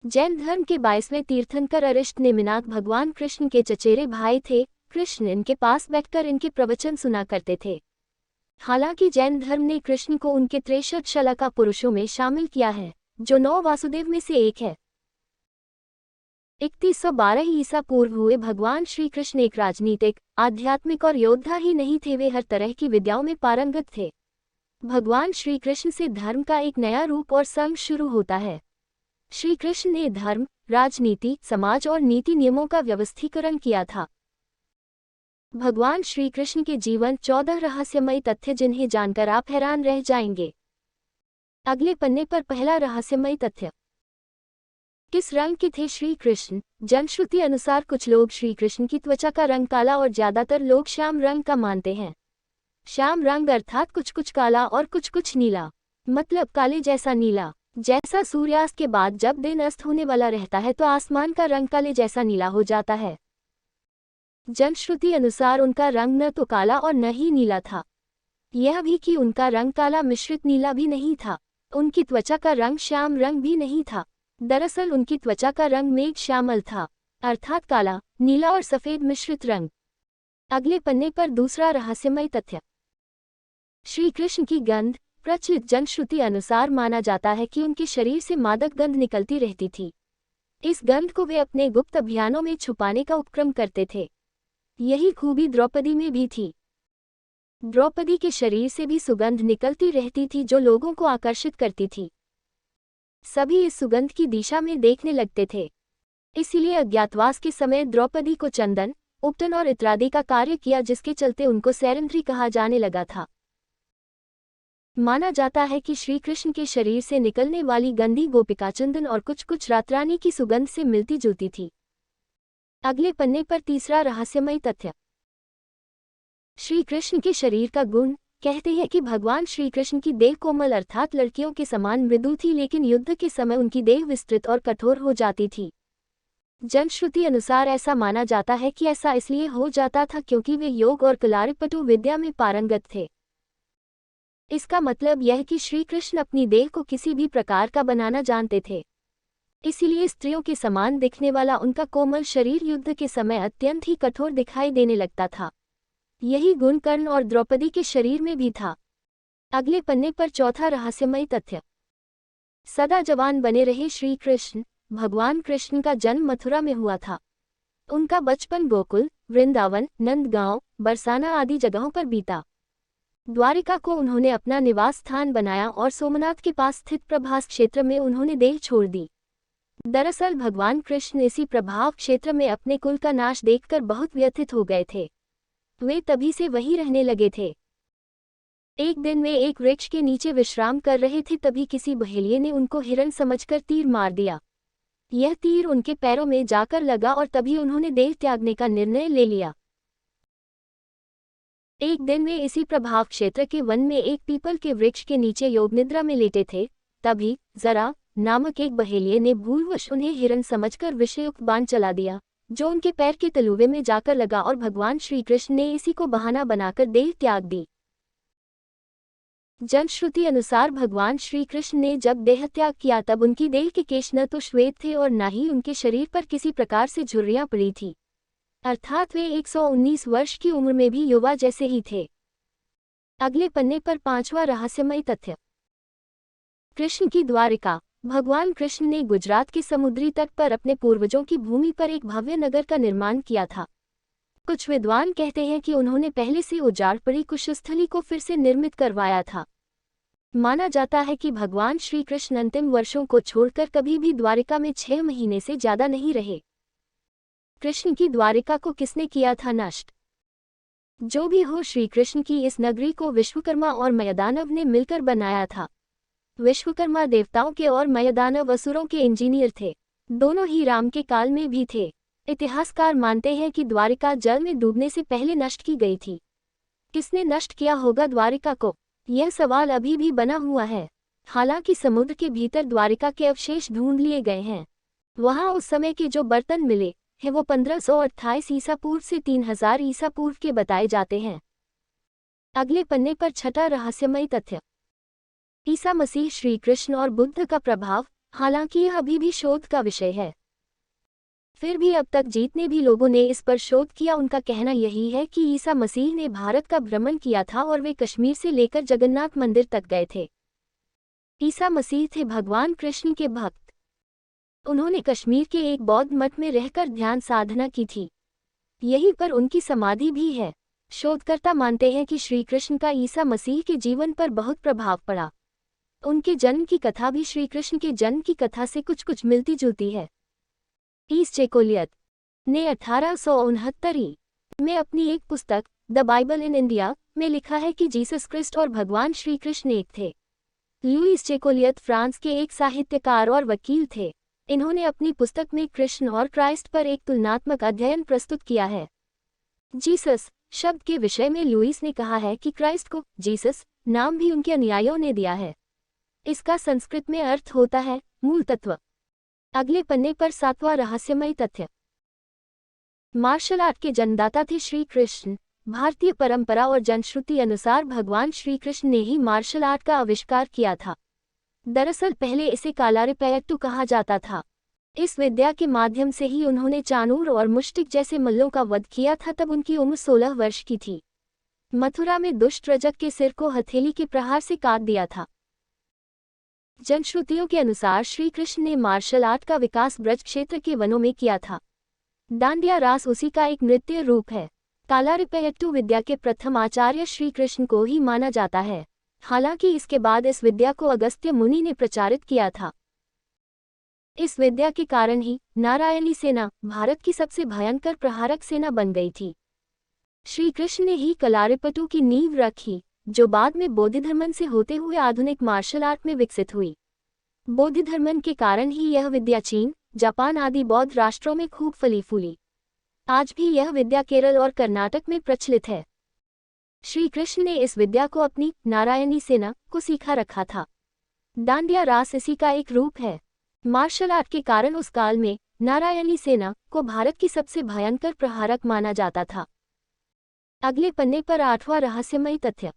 जैन धर्म के 22वें तीर्थंकर अरिष्ट नेमिनाथ भगवान कृष्ण के चचेरे भाई थे। कृष्ण इनके पास बैठकर इनके प्रवचन सुना करते थे। हालांकि जैन धर्म ने कृष्ण को उनके 63 शलाका पुरुषों में शामिल किया है, जो 9 वासुदेव में से एक है। 3112 ईसा पूर्व हुए भगवान श्री कृष्ण एक राजनीतिक, आध्यात्मिक और योद्धा ही नहीं थे, वे हर तरह की विद्याओं में पारंगत थे। भगवान श्री कृष्ण से धर्म का एक नया रूप और संघ शुरू होता है। श्री कृष्ण ने धर्म, राजनीति, समाज और नीति नियमों का व्यवस्थीकरण किया था। भगवान श्री कृष्ण के जीवन 14 रहस्यमयी तथ्य जिन्हें जानकर आप हैरान रह जाएंगे। अगले पन्ने पर पहला रहस्यमयी तथ्य। किस रंग के थे श्री कृष्ण? जनश्रुति अनुसार कुछ लोग श्री कृष्ण की त्वचा का रंग काला और ज्यादातर लोग श्याम रंग का मानते हैं। श्याम रंग अर्थात कुछ कुछ काला और कुछ कुछ नीला, मतलब काले जैसा नीला। जैसा सूर्यास्त के बाद जब दिन अस्त होने वाला रहता है तो आसमान का रंग काले जैसा नीला हो जाता है। जनश्रुति अनुसार उनका रंग न तो काला और न ही नीला था। यह भी कि उनका रंग काला मिश्रित नीला भी नहीं था। उनकी त्वचा का रंग श्याम रंग भी नहीं था। दरअसल उनकी त्वचा का रंग मेघ श्यामल था, अर्थात काला, नीला और सफेद मिश्रित रंग। अगले पन्ने पर दूसरा रहस्यमय तथ्य। श्री कृष्ण की गंध। प्रचलित जनश्रुति अनुसार माना जाता है कि उनके शरीर से मादक गंध निकलती रहती थी। इस गंध को वे अपने गुप्त अभियानों में छुपाने का उपक्रम करते थे। यही खूबी द्रौपदी में भी थी। द्रौपदी के शरीर से भी सुगंध निकलती रहती थी जो लोगों को आकर्षित करती थी। सभी इस सुगंध की दिशा में देखने लगते थे। इसीलिए अज्ञातवास के समय द्रौपदी को चंदन, उपटन और इत्रादि का कार्य किया, जिसके चलते उनको सैरंध्री कहा जाने लगा था। माना जाता है कि श्री कृष्ण के शरीर से निकलने वाली गंधी गोपिका चंदन और कुछ कुछ रातरानी की सुगंध से मिलती जुलती थी। अगले पन्ने पर तीसरा रहस्यमय तथ्य। श्री कृष्ण के शरीर का गुण। कहते हैं कि भगवान श्री कृष्ण की देह कोमल अर्थात लड़कियों के समान मृदु थी, लेकिन युद्ध के समय उनकी देह विस्तृत और कठोर हो जाती थी। जनश्रुति अनुसार ऐसा माना जाता है कि ऐसा इसलिए हो जाता था क्योंकि वे योग और कलारिपटु विद्या में पारंगत थे। इसका मतलब यह कि श्री कृष्ण अपनी देह को किसी भी प्रकार का बनाना जानते थे। इसीलिए स्त्रियों के समान दिखने वाला उनका कोमल शरीर युद्ध के समय अत्यंत ही कठोर दिखाई देने लगता था। यही गुण कर्ण और द्रौपदी के शरीर में भी था। अगले पन्ने पर चौथा रहस्यमय तथ्य। सदा जवान बने रहे श्री कृष्ण। भगवान कृष्ण का जन्म मथुरा में हुआ था। उनका बचपन गोकुल, वृंदावन, नंदगांव, बरसाना आदि जगहों पर बीता। द्वारिका को उन्होंने अपना निवास स्थान बनाया और सोमनाथ के पास स्थित प्रभास क्षेत्र में उन्होंने देह छोड़ दी। दरअसल भगवान कृष्ण इसी प्रभाव क्षेत्र में अपने कुल का नाश देखकर बहुत व्यथित हो गए थे। वे तभी से वहीं रहने लगे थे। एक दिन वे एक वृक्ष के नीचे विश्राम कर रहे थे, तभी किसी बहेलिये ने उनको हिरण समझकर तीर मार दिया। यह तीर उनके पैरों में जाकर लगा और तभी उन्होंने देह त्यागने का निर्णय ले लिया। एक दिन वे इसी प्रभाव क्षेत्र के वन में एक पीपल के वृक्ष के नीचे योग निद्रा में लेटे थे। तभी जरा नामक एक बहेलिये ने भूलवश उन्हें हिरण समझकर विषयुक्त बाण चला दिया, जो उनके पैर के तलुवे में जाकर लगा और भगवान श्री कृष्ण ने इसी को बहाना बनाकर देह त्याग दी। जनश्रुति अनुसार भगवान श्री कृष्ण ने जब देह त्याग किया तब उनकी देह के केश न तो श्वेत थे और न ही उनके शरीर पर किसी प्रकार से झुर्रियां पड़ी थी, अर्थात वे 119 वर्ष की उम्र में भी युवा जैसे ही थे। अगले पन्ने पर पांचवा रहस्यमय तथ्य। कृष्ण की द्वारिका। भगवान कृष्ण ने गुजरात के समुद्री तट पर अपने पूर्वजों की भूमि पर एक भव्य नगर का निर्माण किया था। कुछ विद्वान कहते हैं कि उन्होंने पहले से उजाड़ पड़ी कुशस्थली को फिर से निर्मित करवाया था। माना जाता है कि भगवान श्री कृष्ण अंतिम वर्षों को छोड़कर कभी भी द्वारिका में 6 महीने से ज्यादा नहीं रहे। कृष्ण की द्वारिका को किसने किया था नष्ट? जो भी हो, श्री कृष्ण की इस नगरी को विश्वकर्मा और मयदानव ने मिलकर बनाया था। विश्वकर्मा देवताओं के और मयदानव असुरों के इंजीनियर थे। दोनों ही राम के काल में भी थे। इतिहासकार मानते हैं कि द्वारिका जल में डूबने से पहले नष्ट की गई थी। किसने नष्ट किया होगा द्वारिका को? यह सवाल अभी भी बना हुआ है। हालांकि समुद्र के भीतर द्वारिका के अवशेष ढूंढ लिए गए हैं। वहां उस समय के जो बर्तन मिले हैं वो 1528 ईसा पूर्व से 3000 ईसा पूर्व के बताए जाते हैं। अगले पन्ने पर छठा रहस्यमय तथ्य। ईसा मसीह, श्री कृष्ण और बुद्ध का प्रभाव। हालांकि यह अभी भी शोध का विषय है। फिर भी अब तक जितने भी लोगों ने इस पर शोध किया उनका कहना यही है कि ईसा मसीह ने भारत का भ्रमण किया था और वे कश्मीर से लेकर जगन्नाथ मंदिर तक गए थे। ईसा मसीह थे भगवान कृष्ण के भक्त। उन्होंने कश्मीर के एक बौद्ध मठ में रहकर ध्यान साधना की थी। यहीं पर उनकी समाधि भी है। शोधकर्ता मानते हैं कि श्री कृष्ण का ईसा मसीह के जीवन पर बहुत प्रभाव पड़ा। उनके जन्म की कथा भी श्री कृष्ण के जन्म की कथा से कुछ कुछ मिलती जुलती है। ईस चेकोलियत ने 1869 में अपनी एक पुस्तक द बाइबल इन इंडिया में लिखा है कि जीसस क्रिस्ट और भगवान श्री कृष्ण एक थे। लुईस चेकोलियत फ्रांस के एक साहित्यकार और वकील थे। इन्होंने अपनी पुस्तक में कृष्ण और क्राइस्ट पर एक तुलनात्मक अध्ययन प्रस्तुत किया है। जीसस शब्द के विषय में लुईस ने कहा है कि क्राइस्ट को जीसस नाम भी उनके अनुयायियों ने दिया है। इसका संस्कृत में अर्थ होता है मूल तत्व। अगले पन्ने पर 7वां रहस्यमय तथ्य। मार्शल आर्ट के जन्मदाता थे श्री कृष्ण। भारतीय परंपरा और जनश्रुति अनुसार भगवान श्री कृष्ण ने ही मार्शल आर्ट का आविष्कार किया था। दरअसल पहले इसे कालारिपयट्टू कहा जाता था। इस विद्या के माध्यम से ही उन्होंने चाणूर और मुष्टिक जैसे मल्लों का वध किया था। तब उनकी उम्र 16 वर्ष की थी। मथुरा में दुष्ट रजक के सिर को हथेली के प्रहार से काट दिया था। जनश्रुतियों के अनुसार श्री कृष्ण ने मार्शल आर्ट का विकास ब्रज क्षेत्र के वनों में किया था। डांडिया रास उसी का एक नृत्य रूप है। कालारिपयट्टू विद्या के प्रथम आचार्य श्री कृष्ण को ही माना जाता है। हालांकि इसके बाद इस विद्या को अगस्त्य मुनि ने प्रचारित किया था। इस विद्या के कारण ही नारायणी सेना भारत की सबसे भयंकर प्रहारक सेना बन गई थी। श्री कृष्ण ने ही कलारिपयट्टू की नींव रखी, जो बाद में बोधिधर्मन से होते हुए आधुनिक मार्शल आर्ट में विकसित हुई। बोधिधर्मन के कारण ही यह विद्या चीन, जापान आदि बौद्ध राष्ट्रों में खूब फली फूली। आज भी यह विद्या केरल और कर्नाटक में प्रचलित है। श्री कृष्ण ने इस विद्या को अपनी नारायणी सेना को सीखा रखा था। डांडिया रास इसी का एक रूप है। मार्शल आर्ट के कारण उस काल में नारायणी सेना को भारत की सबसे भयंकर प्रहारक माना जाता था। अगले पन्ने पर 8वां रहस्यमय तथ्य।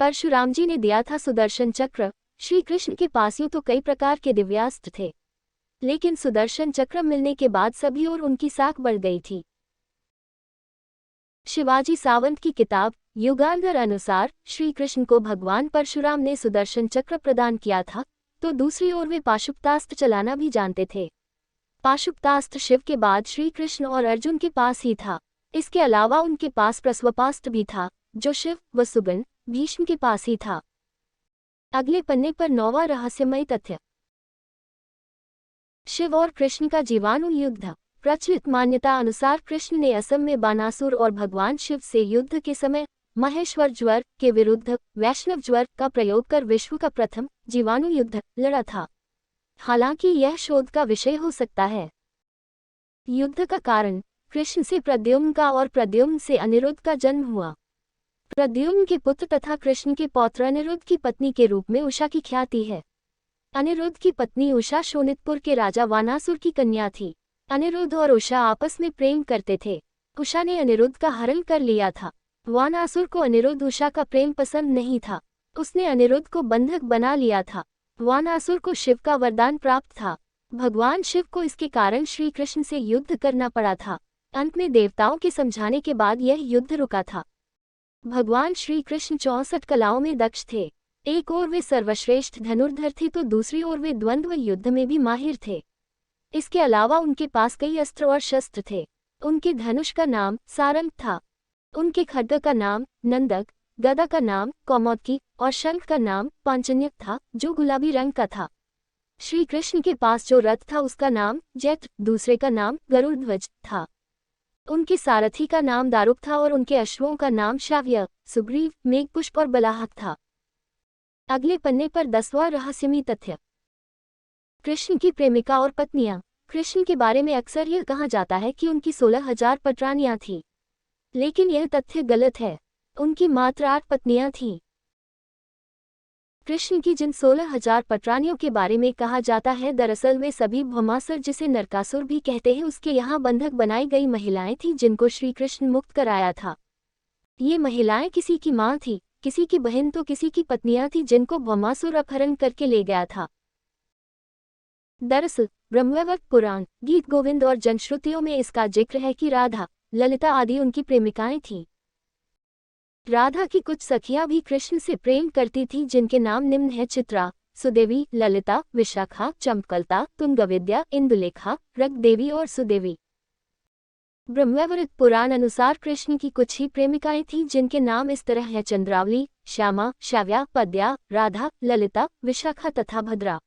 परशुराम जी ने दिया था सुदर्शन चक्र। श्री कृष्ण के पास यूं तो कई प्रकार के दिव्यास्त्र थे, लेकिन सुदर्शन चक्र मिलने के बाद सभी और उनकी साख बढ़ गई थी। शिवाजी सावंत की किताब युगांधर अनुसार श्री कृष्ण को भगवान परशुराम ने सुदर्शन चक्र प्रदान किया था, तो दूसरी ओर वे पाशुपतास्त्र चलाना भी जानते थे। पाशुपतास्त्र शिव के बाद श्री कृष्ण और अर्जुन के पास ही था। इसके अलावा उनके पास प्रस्वपास्त्र भी था, जो शिव व सुगन भीष्म के पास ही था। अगले पन्ने पर 9वां रहस्यमय तथ्य। शिव और कृष्ण का जीवाणु युद्ध। प्रचलित मान्यता अनुसार कृष्ण ने असम में बानासुर और भगवान शिव से युद्ध के समय महेश्वर ज्वर के विरुद्ध वैष्णव ज्वर का प्रयोग कर विश्व का प्रथम जीवाणु युद्ध लड़ा था। हालांकि यह शोध का विषय हो सकता है। युद्ध का कारण कृष्ण से प्रद्युम्न का और प्रद्युम्न से अनिरुद्ध का जन्म हुआ। प्रद्युम्न के पुत्र तथा कृष्ण के पौत्र अनिरुद्ध की पत्नी के रूप में उषा की ख्याति है। अनिरुद्ध की पत्नी उषा शोणितपुर के राजा वानासुर की कन्या थी। अनिरुद्ध और उषा आपस में प्रेम करते थे। उषा ने अनिरुद्ध का हरण कर लिया था। वानासुर को अनिरुद्ध उषा का प्रेम पसंद नहीं था। उसने अनिरुद्ध को बंधक बना लिया था। वानासुर को शिव का वरदान प्राप्त था। भगवान शिव को इसके कारण श्री कृष्ण से युद्ध करना पड़ा था। अंत में देवताओं के समझाने के बाद यह युद्ध रुका था। भगवान श्री कृष्ण 64 कलाओं में दक्ष थे। एक ओर वे सर्वश्रेष्ठ धनुर्धर थे, तो दूसरी ओर वे द्वंद्व युद्ध में भी माहिर थे। इसके अलावा उनके पास कई अस्त्र और शस्त्र थे। उनके धनुष का नाम सारंग था। उनके खड्ग का नाम नंदक, गदा का नाम कौमोदकी और शंख का नाम पांचजन्य था, जो गुलाबी रंग का था। श्री कृष्ण के पास जो रथ था उसका नाम जैत्र, दूसरे का नाम गरुड़ध्वज था। उनके सारथी का नाम दारुक था और उनके अश्वों का नाम शाव्य, सुग्रीव, मेघपुष्प और बलाहक था। अगले पन्ने पर 10वां रहस्यमय तथ्य। कृष्ण की प्रेमिका और पत्नियां। कृष्ण के बारे में अक्सर यह कहा जाता है कि उनकी 16,000 पटरानियां थीं, लेकिन यह तथ्य गलत है। उनकी मात्र 8 पत्नियां थीं। कृष्ण की जिन 16,000 पटरानियों के बारे में कहा जाता है, दरअसल वे सभी भौमासुर, जिसे नरकासुर भी कहते हैं, उसके यहाँ बंधक बनाई गई महिलाएं थीं, जिनको श्री कृष्ण मुक्त कराया था। ये महिलाएं किसी की माँ थी, किसी की बहन तो किसी की पत्नियां थीं, जिनको भौमासुर अपहरण करके ले गया था। दरअसल ब्रह्मवैवर्त पुराण, गीत गोविंद और जनश्रुतियों में इसका जिक्र है कि राधा, ललिता आदि उनकी प्रेमिकाएं थीं। राधा की कुछ सखियां भी कृष्ण से प्रेम करती थीं, जिनके नाम निम्न है: चित्रा, सुदेवी, ललिता, विशाखा, चंपकलता, तुंगविद्या, इंदुलेखा, रगदेवी और सुदेवी। ब्रह्मवैवर्त पुराण अनुसार कृष्ण की कुछ ही प्रेमिकाएं थीं, जिनके नाम इस तरह है: चंद्रावली, श्यामा, श्याव्या, पद्या, राधा, ललिता, विशाखा तथा भद्रा।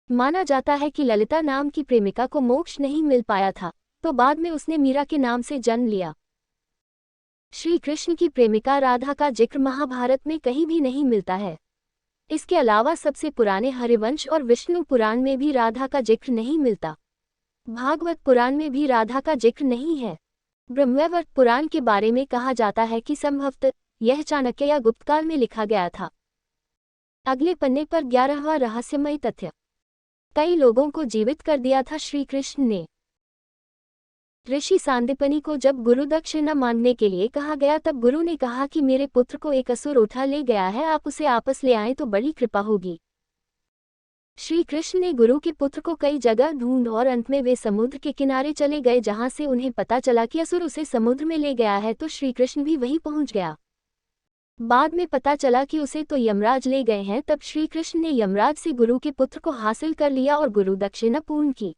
माना जाता है कि ललिता नाम की प्रेमिका को मोक्ष नहीं मिल पाया था, तो बाद में उसने मीरा के नाम से जन्म लिया। श्री कृष्ण की प्रेमिका राधा का जिक्र महाभारत में कहीं भी नहीं मिलता है। इसके अलावा सबसे पुराने हरिवंश और विष्णु पुराण में भी राधा का जिक्र नहीं मिलता। भागवत पुराण में भी राधा का जिक्र नहीं है। ब्रह्मवैवर्त पुराण के बारे में कहा जाता है कि संभवतः यह चाणक्य या गुप्तकाल में लिखा गया था। अगले पन्ने पर 11वां रहस्यमय तथ्य। कई लोगों को जीवित कर दिया था श्री कृष्ण ने। ऋषि सांदीपनि को जब गुरु दक्षिणा मांगने के लिए कहा गया, तब गुरु ने कहा कि मेरे पुत्र को एक असुर उठा ले गया है, आप उसे आपस ले आएं तो बड़ी कृपा होगी। श्री कृष्ण ने गुरु के पुत्र को कई जगह ढूंढ और अंत में वे समुद्र के किनारे चले गए, जहां से उन्हें पता चला कि असुर उसे समुद्र में ले गया है, तो श्री कृष्ण भी वहीं पहुंच गया। बाद में पता चला कि उसे तो यमराज ले गए हैं। तब श्री कृष्ण ने यमराज से गुरु के पुत्र को हासिल कर लिया और गुरु दक्षिणा पूर्ण की।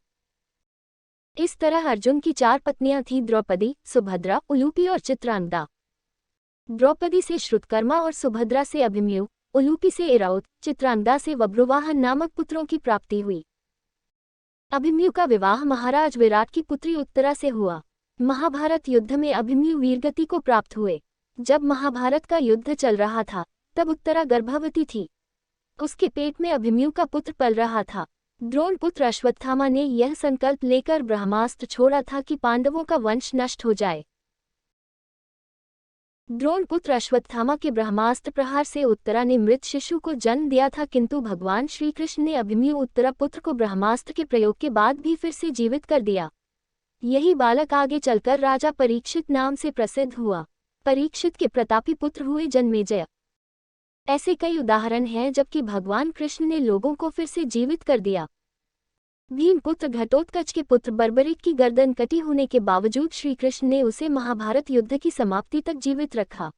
इस तरह अर्जुन की 4 पत्नियां थीं: द्रौपदी, सुभद्रा, उलूपी और चित्रांगदा। द्रौपदी से श्रुतकर्मा और सुभद्रा से अभिमन्यु, उलूपी से ऐरावत, चित्रांगदा से बभ्रुवाहन नामक पुत्रों की प्राप्ति हुई। अभिमन्यु का विवाह महाराज विराट की पुत्री उत्तरा से हुआ। महाभारत युद्ध में अभिमन्यु वीरगति को प्राप्त हुए। जब महाभारत का युद्ध चल रहा था, तब उत्तरा गर्भवती थी। उसके पेट में अभिमन्यु का पुत्र पल रहा था। द्रोण पुत्र अश्वत्थामा ने यह संकल्प लेकर ब्रह्मास्त्र छोड़ा था कि पांडवों का वंश नष्ट हो जाए। द्रोण पुत्र अश्वत्थामा के ब्रह्मास्त्र प्रहार से उत्तरा ने मृत शिशु को जन्म दिया था, किंतु भगवान श्री कृष्ण ने अभिमन्यु उत्तरा पुत्र को ब्रह्मास्त्र के प्रयोग के बाद भी फिर से जीवित कर दिया। यही बालक आगे चलकर राजा परीक्षित नाम से प्रसिद्ध हुआ। परीक्षित के प्रतापी पुत्र हुए जन्मेजय। ऐसे कई उदाहरण हैं जबकि भगवान कृष्ण ने लोगों को फिर से जीवित कर दिया। भीम पुत्र घटोत्कच के पुत्र बर्बरीक की गर्दन कटी होने के बावजूद श्री कृष्ण ने उसे महाभारत युद्ध की समाप्ति तक जीवित रखा।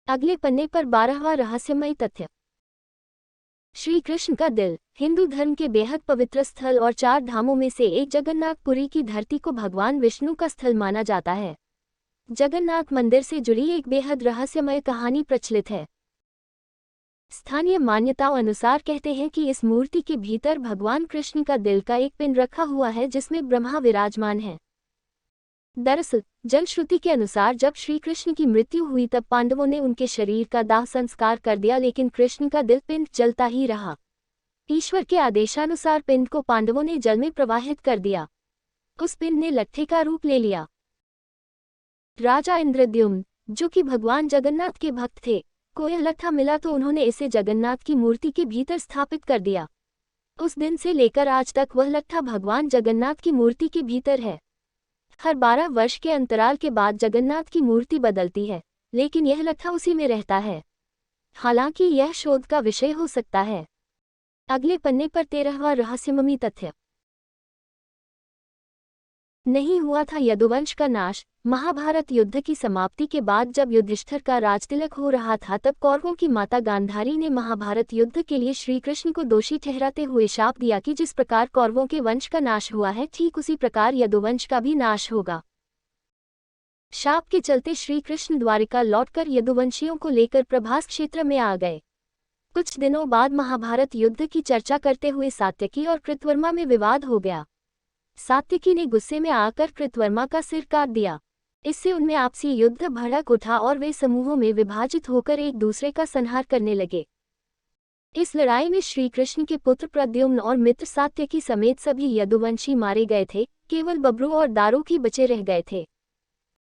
अगले पन्ने पर 12वां रहस्यमय तथ्य। श्री कृष्ण का दिल हिंदू धर्म के बेहद पवित्र स्थल और 4 धामों में से एक जगन्नाथपुरी की धरती को भगवान विष्णु का स्थल माना जाता है। जगन्नाथ मंदिर से जुड़ी एक बेहद रहस्यमय कहानी प्रचलित है। स्थानीय मान्यताओं अनुसार कहते हैं कि इस मूर्ति के भीतर भगवान कृष्ण का दिल का एक पिंड रखा हुआ है, जिसमें ब्रह्मा विराजमान है। दरअसल जनश्रुति के अनुसार जब श्री कृष्ण की मृत्यु हुई, तब पांडवों ने उनके शरीर का दाह संस्कार कर दिया, लेकिन कृष्ण का दिल पिंड जलता ही रहा। ईश्वर के आदेशानुसार पिंड को पांडवों ने जल में प्रवाहित कर दिया। उस पिंड ने लट्ठे का रूप ले लिया। राजा इंद्रद्युम्न, जो कि भगवान जगन्नाथ के भक्त थे, को यह लट्ठा मिला तो उन्होंने इसे जगन्नाथ की मूर्ति के भीतर स्थापित कर दिया। उस दिन से लेकर आज तक वह लट्ठा भगवान जगन्नाथ की मूर्ति के भीतर है। हर 12 वर्ष के अंतराल के बाद जगन्नाथ की मूर्ति बदलती है, लेकिन यह लट्ठा उसी में रहता है। हालांकि यह शोध का विषय हो सकता है। अगले पन्ने पर 13वां रहस्यमयी तथ्य। नहीं हुआ था यदुवंश का नाश। महाभारत युद्ध की समाप्ति के बाद जब युधिष्ठिर का राजतिलक हो रहा था, तब कौरवों की माता गांधारी ने महाभारत युद्ध के लिए श्री कृष्ण को दोषी ठहराते हुए शाप दिया कि जिस प्रकार कौरवों के वंश का नाश हुआ है, ठीक उसी प्रकार यदुवंश का भी नाश होगा। शाप के चलते श्री कृष्ण द्वारिका लौटकर यदुवंशियों को लेकर प्रभास क्षेत्र में आ गए। कुछ दिनों बाद महाभारत युद्ध की चर्चा करते हुए सात्यकी और कृतवर्मा में विवाद हो गया। सात्यकी ने गुस्से में आकर कृतवर्मा का सिर काट दिया। इससे उनमें आपसी युद्ध भड़क उठा और वे समूहों में विभाजित होकर एक दूसरे का संहार करने लगे। इस लड़ाई में श्री कृष्ण के पुत्र प्रद्युम्न और मित्र सात्यकी समेत सभी यदुवंशी मारे गए थे। केवल बब्रू और दारुकी बचे रह गए थे।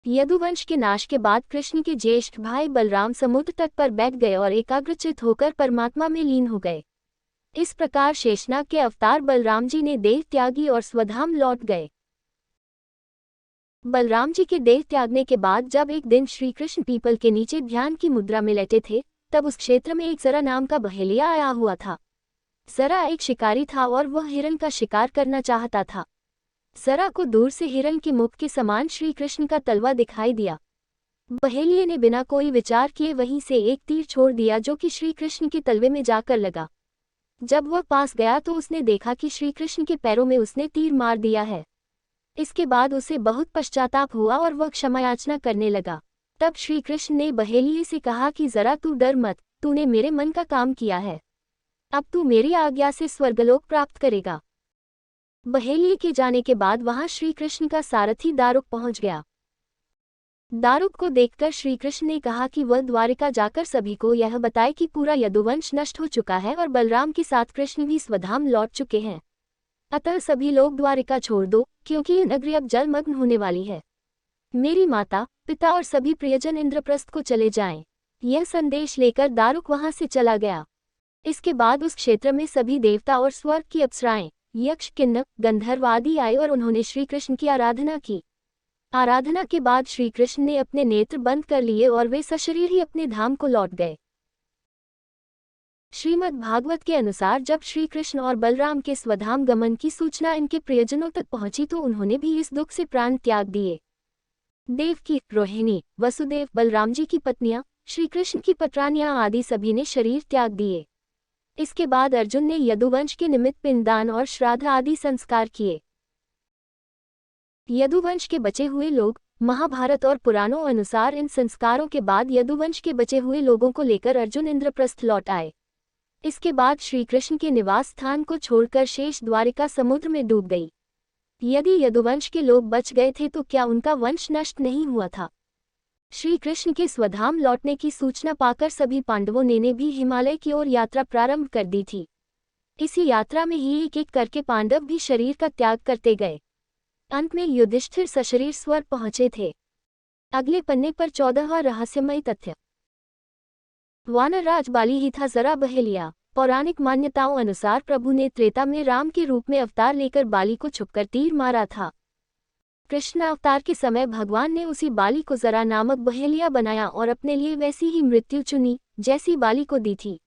यदुवंश के नाश के बाद कृष्ण के ज्येष्ठ भाई बलराम समुद्र तट पर बैठ गए और एकाग्रचित होकर परमात्मा में लीन हो गए। इस प्रकार शेषनाग के अवतार बलराम जी ने देह त्यागी और स्वधाम लौट गए। बलराम जी के देह त्यागने के बाद जब एक दिन श्री कृष्ण पीपल के नीचे ध्यान की मुद्रा में लेटे थे, तब उस क्षेत्र में एक जरा नाम का बहेलिया आया हुआ था। जरा एक शिकारी था और वह हिरण का शिकार करना चाहता था। जरा को दूर से हिरण के मुख के समान श्री कृष्ण का तलवा दिखाई दिया। बहेलिये ने बिना कोई विचार किए वहीं से एक तीर छोड़ दिया जो कि श्री कृष्ण के तलवे में जाकर लगा। जब वह पास गया तो उसने देखा कि श्री कृष्ण के पैरों में उसने तीर मार दिया है। इसके बाद उसे बहुत पश्चाताप हुआ और वह क्षमायाचना करने लगा। तब श्री कृष्ण ने बहेलिये से कहा कि जरा तू डर मत, तूने मेरे मन का काम किया है। अब तू मेरी आज्ञा से स्वर्गलोक प्राप्त करेगा। बहेलिये के जाने के बाद वहां श्री कृष्ण का सारथी दारुक पहुंच गया। दारुक को देखकर श्री कृष्ण ने कहा कि वह द्वारिका जाकर सभी को यह बताए कि पूरा यदुवंश नष्ट हो चुका है और बलराम के साथ कृष्ण भी स्वधाम लौट चुके हैं। अतः सभी लोग द्वारिका छोड़ दो, क्योंकि यह नगरी अब जलमग्न होने वाली है। मेरी माता, पिता और सभी प्रियजन इंद्रप्रस्थ को चले जाएं। यह संदेश लेकर दारुक वहां से चला गया। इसके बाद उस क्षेत्र में सभी देवता और स्वर्ग की अप्सराएं, यक्ष, किन्नर, गंधर्व आदि आए और उन्होंने श्री कृष्ण की आराधना की। आराधना के बाद श्री कृष्ण ने अपने नेत्र बंद कर लिए और वे सशरीर ही अपने धाम को लौट गए। श्रीमद् भागवत के अनुसार जब श्री कृष्ण और बलराम के स्वधाम गमन की सूचना इनके प्रियजनों तक पहुंची तो उन्होंने भी इस दुख से प्राण त्याग दिए। देवकी, रोहिणी, वसुदेव, बलराम जी की पत्नियां, श्री कृष्ण की पत्रानियां आदि सभी ने शरीर त्याग दिए। इसके बाद अर्जुन ने यदुवंश के निमित्त पिंडदान और श्राद्ध आदि संस्कार किए। यदुवंश के बचे हुए लोग, महाभारत और पुराणों अनुसार इन संस्कारों के बाद यदुवंश के बचे हुए लोगों को लेकर अर्जुन इंद्रप्रस्थ लौट आए। इसके बाद श्री कृष्ण के निवास स्थान को छोड़कर शेष द्वारिका समुद्र में डूब गई। यदि यदुवंश के लोग बच गए थे तो क्या उनका वंश नष्ट नहीं हुआ था? श्री कृष्ण के स्वधाम लौटने की सूचना पाकर सभी पांडवों ने भी हिमालय की ओर यात्रा प्रारंभ कर दी थी। इसी यात्रा में ही एक एक करके पांडव भी शरीर का त्याग करते गए। अंत में युधिष्ठिर सशरीर स्वर्ग पहुंचे थे। अगले पन्ने पर 14वां रहस्यमय तथ्य। वानरराज बाली ही था जरा बहेलिया। पौराणिक मान्यताओं अनुसार प्रभु ने त्रेता में राम के रूप में अवतार लेकर बाली को छुपकर तीर मारा था। कृष्ण अवतार के समय भगवान ने उसी बाली को जरा नामक बहेलिया बनाया और अपने लिए वैसी ही मृत्यु चुनी जैसी बाली को दी थी।